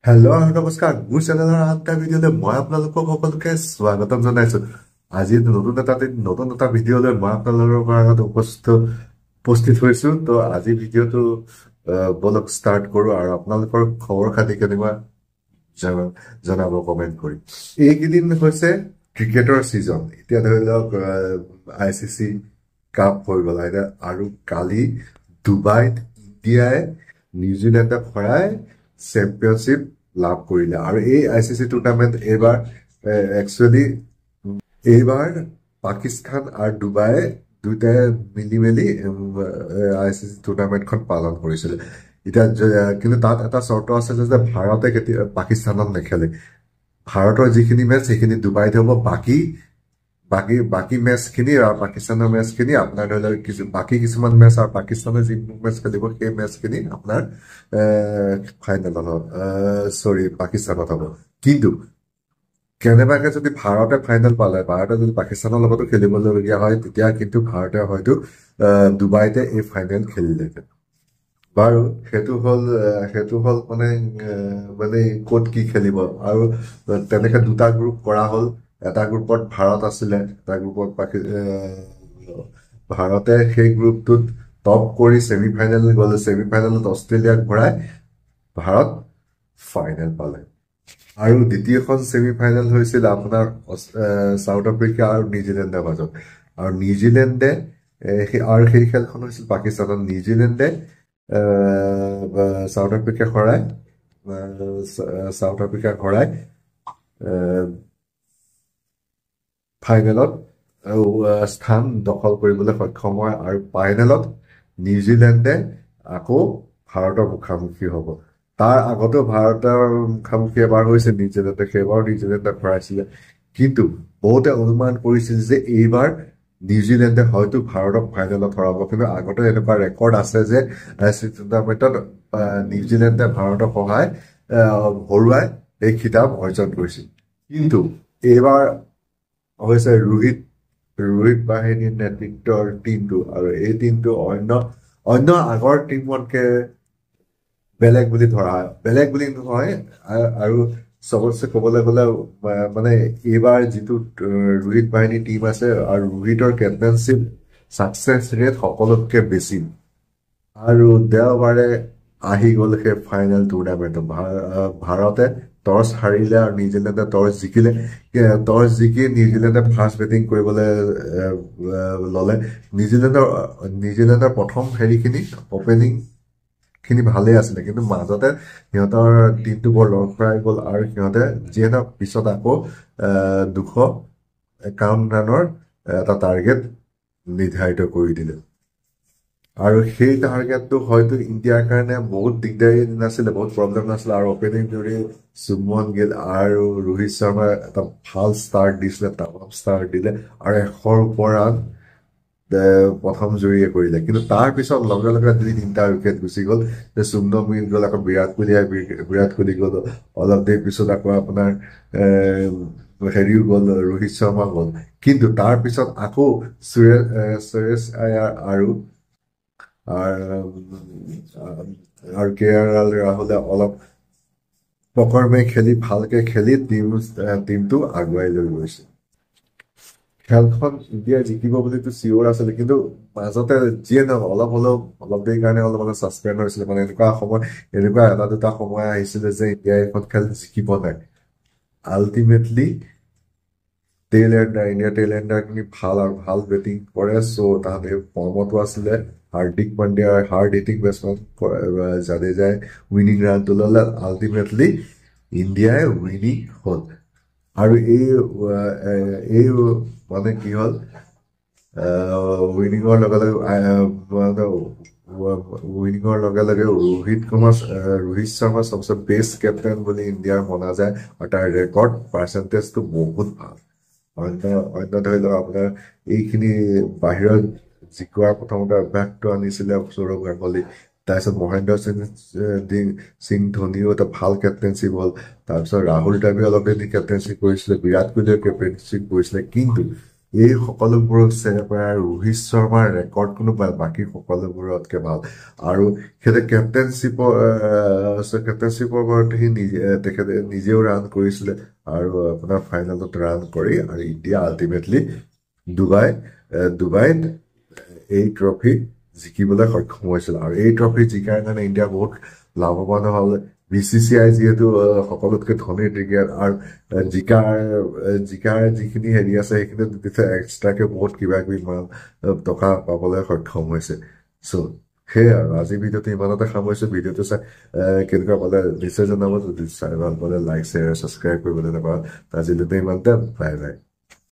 Hello' আৰু নমস্কাৰ মোৰ চেনেলৰ আন এটা ভিডিঅ'লৈ মই আপোনালোকক সকলোকে স্বাগতম জনাইছো। আজি নতুন এটা ভিডিঅ'লৈ মই আপোনালোকৰ আগত উপস্থিত হৈছো। তো আজি ভিডিঅ'টো বলক ষ্টাৰ্ট কৰো আৰু আপোনালোকৰ খবৰ খাতি কেনেকুৱা জনাব কমেণ্ট কৰি। এইকেইদিন হৈছে ক্ৰিকেটৰ ছিজন। এতিয়া ধৰি লওক ICC কাপ হৈ গ'ল আৰু কালি ডুবাইত ইণ্ডিয়াই নিউজিলেণ্ডক হৰাই চেম্পিয়নশ্বিপ লাভ কৰিলে। আৰু এই ICC টুৰ্ণামেণ্ট এইবাৰ পাকিস্তান আৰু ডুবাই দুটাই মিলি মেলি ICC টুৰ্ণামেণ্টখন পালন কৰিছিলে। এতিয়া কিন্তু তাত এটা চৰ্ত আছিলে যে ভাৰতে পাকিস্তানত নেখেলে। ভাৰতৰ যিখিনি মেচ সেইখিনি ডুবাইত হ'ব, বাকী মেচখিনি আৰু পাকিস্তানৰ মেচখিনি আপোনাৰ ধৰি লওক বাকী কিছুমান মেচ আৰু পাকিস্তানে যিবোৰ মেচ খেলিব সেই মেচখিনি আপোনাৰ পাকিস্তানত হ'ব। কিন্তু কেনেবাকে যদি ভাৰতে ফাইনেল পালে, ভাৰতে যদি পাকিস্তানৰ লগতো খেলিবলগীয়া হয়, তেতিয়া কিন্তু ভাৰতে হয়তো ডুবাইতে এই ফাইনেল খেলিলেহেঁতেন। বাৰু সেইটো হ'ল মানে ক'ত কি খেলিব। আৰু তেনেকে দুটা গ্ৰুপ কৰা হ'ল। এটা গ্ৰুপত ভাৰত আছিলে, এটা গ্ৰুপত ভাৰতে সেই গ্ৰুপটোত টপ কৰি ছেমি ফাইনেল গ'ল। ছেমি ফাইনেলত অষ্ট্ৰেলিয়াক ঘূৰাই ভাৰত ফাইনেল পালে। আৰু দ্বিতীয়খন ছেমি ফাইনেল হৈছিল আপোনাৰ চাউথ আফ্ৰিকা আৰু নিউজিলেণ্ডৰ মাজত। আৰু নিউজিলেণ্ডে আৰু সেই খেলখন হৈছিল পাকিস্তানত। নিউজিলেণ্ডে চাউথ আফ্ৰিকা হৰাই ফাইনেলত স্থান দখল কৰিবলৈ সক্ষম হয়। আৰু ফাইনেলত নিউজিলেণ্ডে আকৌ ভাৰতৰ মুখামুখি হ'ব। তাৰ আগতেও ভাৰতৰ মুখামুখি এবাৰ হৈছে নিউজিলেণ্ডে, সেইবাৰ নিউজিলেণ্ডে হৰাইছিলে। কিন্তু বহুতে অনুমান কৰিছিল যে এইবাৰ নিউজিলেণ্ডে হয়তো ভাৰতক ফাইনেলত হৰাব। কিন্তু আগতে এনেকুৱা ৰেকৰ্ড আছে যে টুৰ্ণামেণ্টত নিউজিলেণ্ডে ভাৰতক হৰুৱাই এই খিতাপ অৰ্জন কৰিছিল। কিন্তু এইবাৰ হৈছে ৰোহিত বাহিনীৰ নেতৃত্বৰ টিমটো, আৰু এই টিমটো অন্য আগৰ টিমতকে বেলেগ বুলি ধৰা হয়। বেলেগ বুলি নহয়, আৰু চবতছে ক'বলৈ গ'লে মানে এইবাৰ যিটো ৰোহিত বাহিনীৰ টিম আছে আৰু ৰোহিতৰ কেপ্টেনশ্বিপ ছাকচেছ ৰেট সকলোতকে বেছি। আৰু দেওবাৰে আহি গ'ল সেই ফাইনেল টুৰ্ণামেণ্টত। ভাৰতে টছ হাৰিলে আৰু নিউজিলেণ্ডে টছ জিকিলে। টছ জিকি নিউজিলেণ্ডে ফাৰ্ষ্ট বেটিং কৰিবলৈ ল'লে। নিউজিলেণ্ডৰ প্ৰথম অপেনিং খিনি ভালেই আছিলে, কিন্তু মাজতে সিহঁতৰ টিমটো বৰ লৰফৰাই গ'ল আৰু সিহঁতে যিয়ে নহওক পিছত আকৌ 251 ৰানৰ এটা টাৰ্গেট নিৰ্ধাৰিত কৰি দিলে। আৰু সেই টাৰ্গেটটো হয়তো ইণ্ডিয়াৰ কাৰণে বহুত দিগদাৰী নাছিলে, বহুত প্ৰব্লেম নাছিলে। আৰু অপেনিং জুৰি শুভমন গিল আৰু ৰোহিত শৰ্মাই এটা ভাল ষ্টাৰ্ট দিছিলে, টাফ ষ্টাৰ্ট দিলে আৰু 100ৰ ওপৰ ৰান প্ৰথম জুৰিয়ে কৰিলে। কিন্তু তাৰ পিছত লগে লগে 2-3টা উইকেট গুচি গ'ল। শুভমন গিল গ'ল, আকৌ বিৰাট কোহলি গ'ল, অলপ দেৰি পিছত আকৌ আপোনাৰ হেৰিও গ'ল, ৰোহিত শৰ্মা গ'ল। কিন্তু তাৰ পিছত আকৌ শ্ৰেয়স আয়াৰ আৰু ৰাহুলে অলপ পকৰমে ভালকে খেলি টিমটো আগুৱাই লৈ গৈছে। খেলখন ইণ্ডিয়া জিকিব বুলিতো চিয়ৰ আছিলে, কিন্তু মাজতে যিয়ে নহওক অলপ দেৰি কাৰণে অলপ ছাছপেণ্ড হৈছিলে। মানে এনেকুৱা এটা দুটা সময় আহিছিলে যে ইণ্ডিয়াই এখন খেল জিকিব নাই। আল্টিমেটলি ইণ্ডিয়া টেইল এণ্ডাৰখিনি ভাল বেটিং কৰে। চ' তাহাঁতে ফৰ্মতো আছিলে। Hardik Pandya hard hitting batsmen জাদেজাই উইনিং ৰানটো ল'লে। আল্টিমেটলি ইণ্ডিয়াই উইনিং হ'ল। আৰু এই মানে কি হ'ল, উইনিঙৰ লগে লগে ৰোহিত শৰ্মা চবচে বেষ্ট কেপ্টেইন বুলি ইণ্ডিয়াৰ মনা যায়। আৰু তাৰ ৰেকৰ্ড পাৰ্চেণ্টেজটো বহুত ভাল। অন্য ধৰি লওক আপোনাৰ এইখিনি বাহিৰত জিকোৱাৰ প্ৰথমতে অভ্যাসটো আনিছিলে সৌৰভ গাংগুলী। তাৰপিছত মহেন্দ্ৰ সিং ধোনীও এটা ভাল কেপ্টেইনশ্বিপ হ'ল। তাৰপিছত ৰাহুল দ্ৰাবিড়ে অলপ দিন কেপ্টেইনশ্বিপ কৰিছিলে, বিৰাট কোহলিয়ে কেপ্টেইনশ্বিপ কৰিছিলে। কিন্তু এই সকলোবোৰ হৈছে প্ৰায় ৰোহিত শৰ্মাৰ ৰেকৰ্ড কোনো বাকী সকলোবোৰতকে ভাল আৰু সিহঁতে কেপ্টেনশ্বিপৰ ঘৰত সি তেখেতে নিজেও ৰান কৰিছিলে আৰু আপোনাৰ ফাইনেলত ৰান কৰি আৰু ইণ্ডিয়া আল্টিমেটলি ডুবাইত এই ট্ৰফি জিকিবলৈ সক্ষম হৈছিল আৰু এই ট্ৰফি জিকাৰ কাৰণে ইণ্ডিয়া বহুত লাভৱান হ'ল BCCI যিহেতু সকলোতকৈ ধনী ক্ৰিকেট আৰু জিকাৰ যিখিনি হেৰি আছে সেইখিনি এক্সট্ৰাকে বহুত কিবা কিবি টকা পাবলৈ সক্ষম হৈছে চ' সেয়াই আৰু আজিৰ ভিডিঅ'টো ইমানতে সামৰিছো ভিডিঅ'টো চাই কেনেকুৱা পালে নিশ্চয় জনাব যদি চাই ভাল পালে লাইক শ্বেয়াৰ ছাবস্ক্ৰাইব কৰিবলৈ নাপাওঁ আজিলৈকে ইমানতে বাই বাই